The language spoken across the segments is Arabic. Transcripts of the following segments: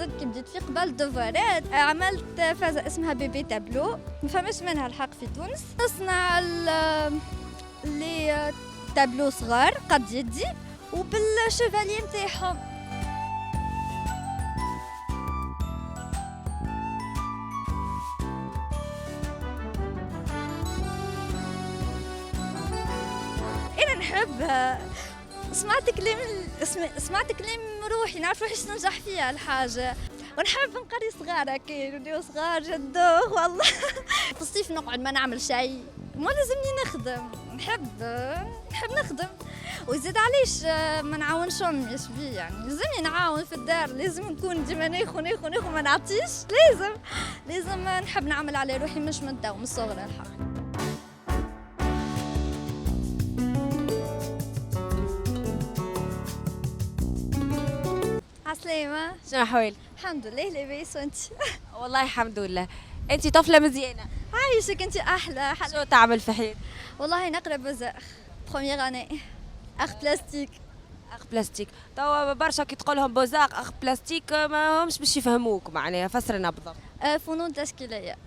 زدت كي بديت في قبل دوفارات عملت فازة اسمها بيبي تابلو، ما فماش منها الحق في تونس. نصنع لي تابلو صغار قد يدي وبالشيفاليه نتاعهم. انا نحبها، سمعت كلام روحي، نعرف روحي شنو ننجح فيها الحاجه، ونحب نقري صغار كي وليو صغار جدوه والله. في الصيف نقعد ما نعمل شيء، ما لازمني نخدم، نحب نخدم، وزيد علاش ما نعاونش امي اش بيه، يعني لازمني نعاون في الدار، لازم نكون ديما ناخذ ما نعطيش، لازم نحب نعمل على روحي مش من تو من الصغر الحق. عسلامة. شنو أحوالك؟ الحمد لله لاباس وانت؟ والله الحمد لله. أنت طفلة مزيانة. عايشك انت احلى. شو تعمل في حياتك؟ والله نقرا بوزاخ بروميير اني اخ بلاستيك. أخ بلاستيك. توا برشا كي تقولهم بوزاق أخ بلاستيك ما همش باش يفهموك، معناها فسرنا بالضبط. فنون تشكيلية.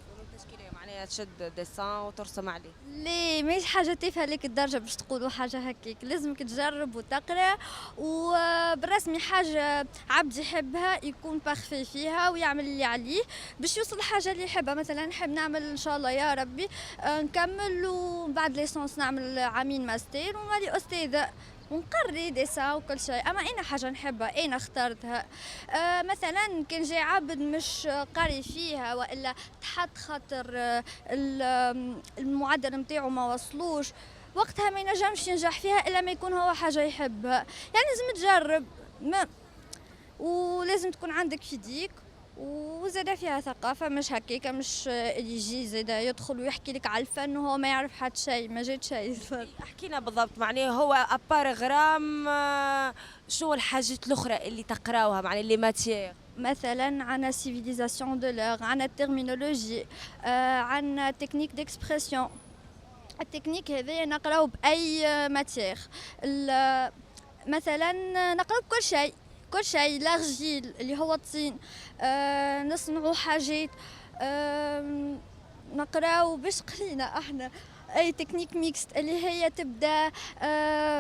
فنون تشكيلية معناها تشد ديسان وترسم عليه. ليه ماهيش حاجة تافهة ليك الدرجة باش تقولوا حاجة هكاك، لازمك تجرب وتقرا، وبالرسمي حاجة عبد يحبها يكون بارفي فيها ويعمل اللي عليه باش يوصل الحاجة اللي يحبها. مثلا نحب نعمل ان شاء الله يا ربي نكمل وبعد ليسونس نعمل عامين ماستر ونولي أستاذة ونقري ديسا وكل شيء. اما انا حاجه نحبها انا اخترتها. مثلا كان جاي عبد مش قاري فيها والا تحط خاطر المعدل نتاعو ما وصلوش، وقتها ما ينجمش ينجح فيها الا ما يكون هو حاجه يحبها. يعني لازم تجرب ولازم تكون عندك في يديك، وزاد فيها ثقافة، مش هكاكا مش اللي يجي زاد يدخل ويحكي لك على الفن وهو ما يعرف حتى شيء، ما جات شيء. حكينا بالضبط، معناه هو أبار غرام شو الحاجات الأخرى اللي تقراوها، معناه لي ماتيير؟ مثلا عنا سيفيليزاسيون دو لوغ، عنا تيرمينولوجي، عنا تكنيك ديكسبرسيون. التكنيك هذا نقراو بأي ماتيير، مثلا نقراو بكل شيء كل شيء. لارجيل اللي هو الطين، نصنعوا حاجات، نقراو باش قرينا احنا اي تكنيك ميكست اللي هي تبدا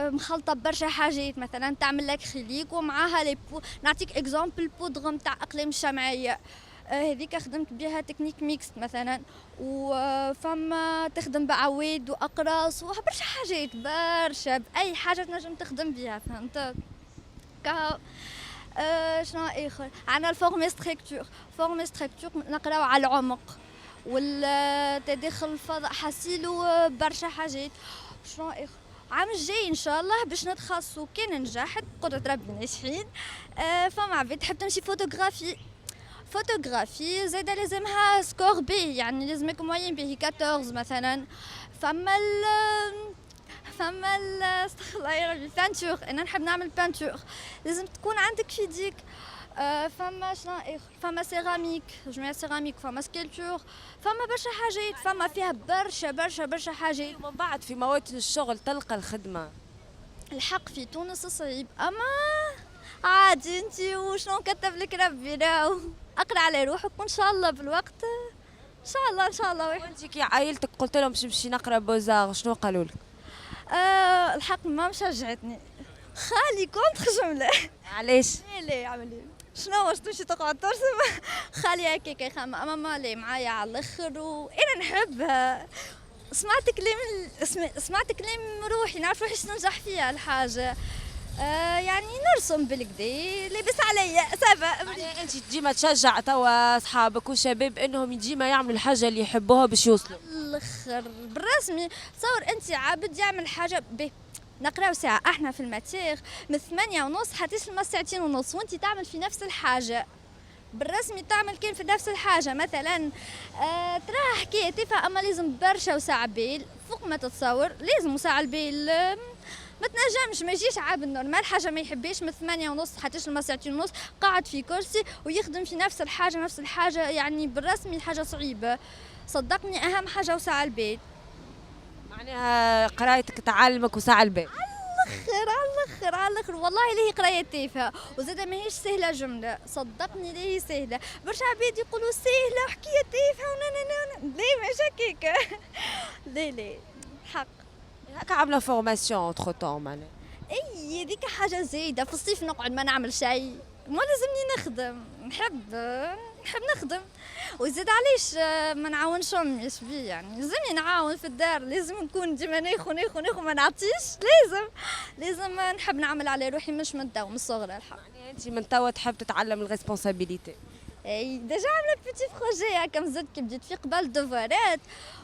مخلطه برشا حاجات. مثلا تعمل لك خليك ومعاها نعطيك اكزامبل بودغ نتاع اقلام الشمعيه، هذيك خدمت بها تكنيك ميكست مثلا. وفما تخدم بعواد واقراص وبرشا حاجات، برشا باي حاجه تنجم تخدم بها، فهمت؟ شنو اخر عندنا الفورمي ستركتور. فورمي ستركتور نقراو على العمق والتداخل الفضاء حسيل وبرشا حاجات. شنو اخر عام الجاي ان شاء الله باش نتخصصوا كان نجحت قدرة ربي ناجحين. فما عباد تحب تمشي فوتوغرافي زاد لازمها سكور بي، يعني لازمك موين به 14 مثلا. فما استغفر الله يا ربي بانتور، انا نحب نعمل بانتور، لازم تكون عندك في يديك. فما شنو اخر، فما سيراميك، جميع سيراميك، فما سكيلتور، فما برشا حاجات، فما فيها برشا حاجات. ومن بعد في مواد الشغل تلقى الخدمة. الحق في تونس صعيب، اما عادي انت وشنو كتب لك ربي، راهو اقرا على روحك وان شاء الله بالوقت ان شاء الله. وانت كي عائلتك قلت لهم باش نمشي نقرا بوزاغ شنو قالوا لك؟ الحق ما مشجعتني، خالي كونتر جمله. علاش؟ لا عملي شنو واش تمشي تقعد ترسم؟ خالي هكاك يخمم، اما مالي معايا على الاخر وانا نحبها. سمعت كلام روحي، نعرف روحي شنو ننجح فيها الحاجه. يعني نرسم بالكدا لاباس عليا سافا. يعني انت ديما تشجع توا اصحابك والشباب انهم ديما يعملوا الحاجه اللي يحبوها باش يوصلوا الاخر بالرسمي. تصور انت عابد يعمل حاجه نقراو ساعه احنا في الماتير من 8:30 حتى لما 2:30 وانت تعمل في نفس الحاجه. بالرسمي تعمل كان في نفس الحاجه مثلا. تراها حكايه تافهه اما لازم برشا وساعه بال فوق ما تتصور، لازم وساعه البال ما تنجمش، ما يجيش عابد نورمال حاجه ما يحبش من 8:30 حتى لما 2:30 قاعد في كرسي ويخدم في نفس الحاجه. يعني بالرسمي الحاجه صعيبه، صدقني اهم حاجه وساعه البيت. معناها قرايتك تعلمك وساعة البيت. على الاخر والله اللي هي قرايه تافهه وزاد ماهيش سهله جمله صدقني اللي هي سهله برشا عباد يقولوا سهله وحكايه تافهه لا مش هكاك لا حق هكا عامله فورماسيون اونتر طون معناها. اي هذيك حاجه زايده في الصيف نقعد ما نعمل شيء ما لازمني نخدم نحب نخدم وزاد علاش ما نعاونش امي اش بي يعني لازمني نعاون في الدار لازم نكون ديما ناخذ ما نعطيش لازم نحب نعمل على روحي مش من التو من الصغر الحق. يعني انت من توا تحب تتعلم الريسبونسابيلتي. اي ديجا عامله بيتي بروجي هكا مازلت كي بديت في قبل دوفارات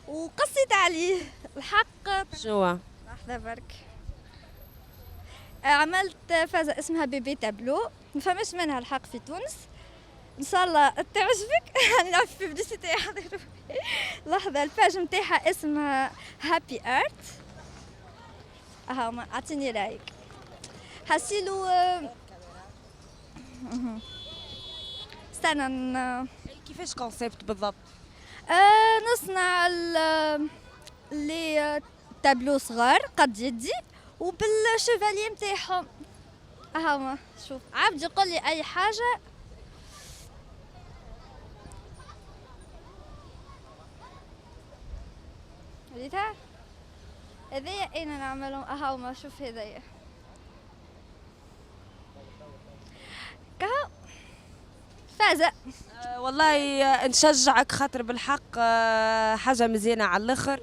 وقصيت عليه الحق. شو لحظه برك عملت فازة اسمها بيبي تابلو ما فماش منها الحق في تونس ان شاء الله تعجبك. نلعب في بيبليسيتي لحظه الباج نتاعها اسمها هابي ارت ما اعطيني رايك حسيلو استنى كيفاش كونسيبت بالضبط؟ نصنع لي تابلو صغار قد يدي وبالشيفاليه نتاعهم هما شوف عبد يقول لي اي حاجه ريتها هذايا اين نعملهم هما شوف هذايا كهو فازة. والله نشجعك خاطر بالحق حاجه مزيانه على الاخر.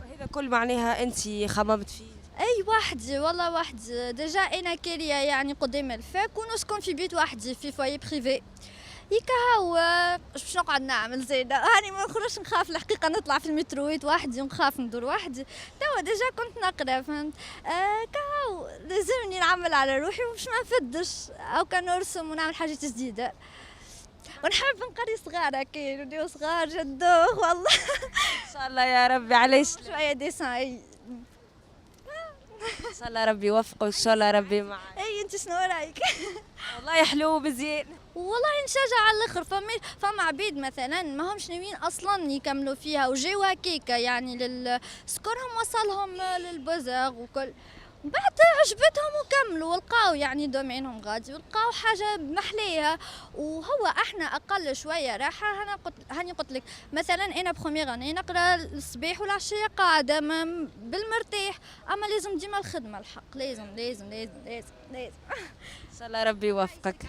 هذا كل معناها انت خممت فيه؟ اي وحدي والله وحدي ديجا انا كاريه يعني قدام الفاك ونسكن في بيت وحدي في فوايي بريفي هيكا هو باش نقعد نعمل زايده هاني ما نخرجش نخاف الحقيقه نطلع في المترويت وحدي ونخاف ندور وحدي توا ديجا كنت نقرا فهمت كهو لازمني نعمل على روحي وباش ما نفدش او كان نرسم ونعمل حاجات جديده ونحب نقري صغار كي نديو صغار جدوخ والله. ان شاء الله يا ربي علاش شويه ديسان ان شاء الله ربي يوفقه وان شاء الله ربي معك. اي انت شنو رايك؟ والله حلو مزيان. والله نشجع على الاخر فما عبيد مثلا ما همش ناويين اصلا يكملوا فيها وجاوا هكاكا يعني سكورهم وصلهم للبزاغ وكل بعد عجبتهم وكملوا ولقاو يعني دومينهم غادي ولقاو حاجه محليها وهو احنا اقل شويه راحه هاني قلت لك مثلا انا بخوميغ اني نقرا الصباح والعشيه قاعده بالمرتاح اما لازم ديما الخدمه الحق لازم ان شاء الله ربي يوفقك.